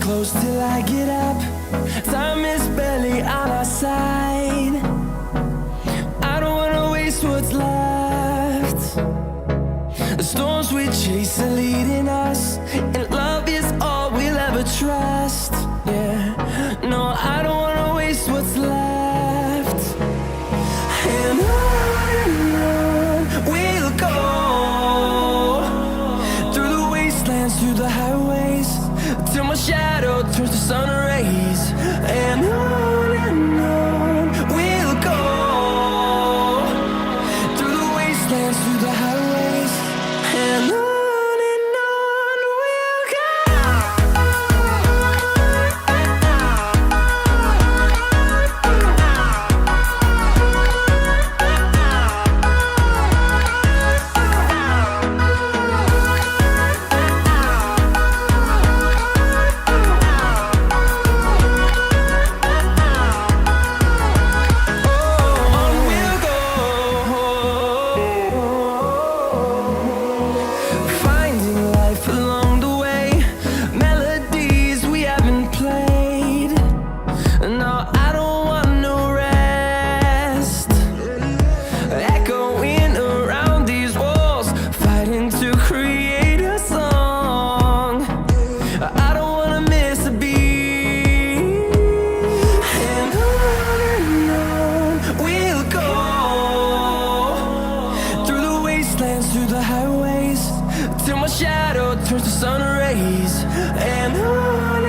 close till I get up. Time is barely on our side. I don't wanna waste what's left. The storms we chase are leading us, and love is all we'll ever trust. Yeah, no, I don't wanna waste what's left. And on we'll go, through the wastelands, through the highways, till my shadow turns to sun rays. And on we'll go, through the wastelands, through the highways, and on we'll go. Through the highways, till my shadow turns to sun rays. And on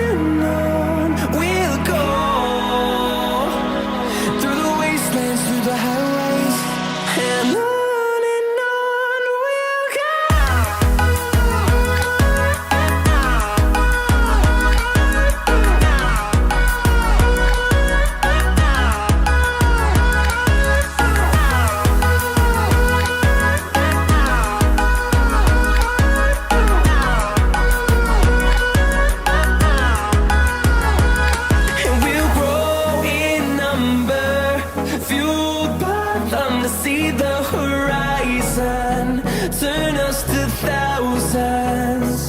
we'll go, through the wastelands, through the highways, and on we'll go. See the horizon turn us to thousands,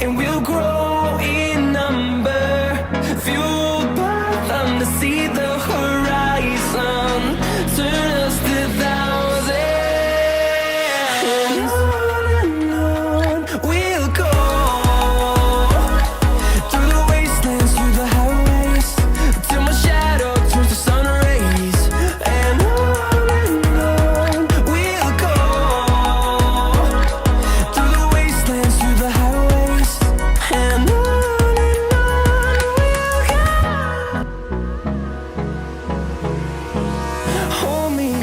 and we'll grow in number, fueled by them. To see the horizon turn us to thousands, and on we'll go, through the wastelands, through the highways, till my shadow turns to sun rays. And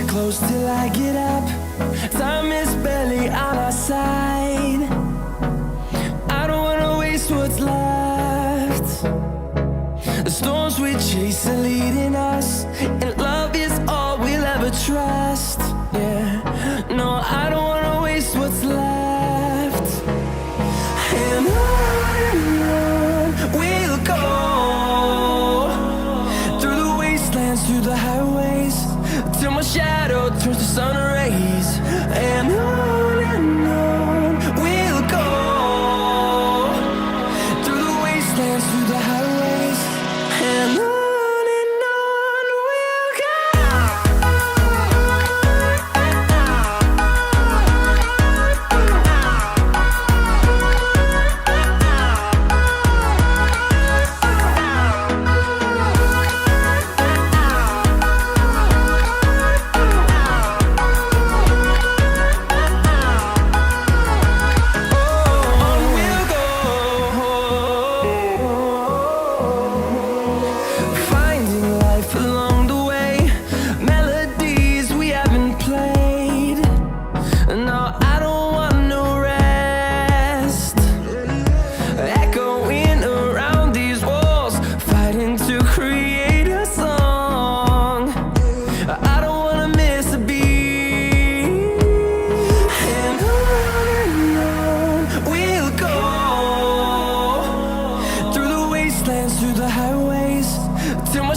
close till I get up. Time is barely on our side. I don't wanna waste what's left. The storms we chase are leading us, and love is all we'll ever trust. Yeah, no, I don't wanna waste what's left. And on we'll go, through the wastelands, through the highways, till my shadow turns to sun rays. And on we'll go, through the wastelands, through the highways, and on we'll go.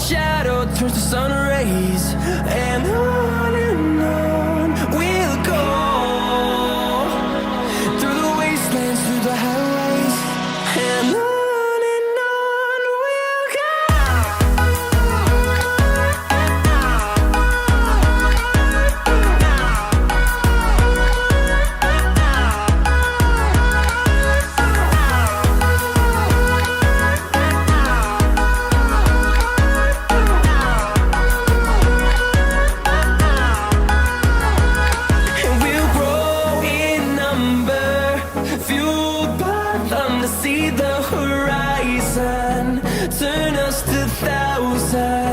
shadow turns to sun rays, and on we'll go, through the wastelands, through the highways, and on see the horizon, turn us to thousands.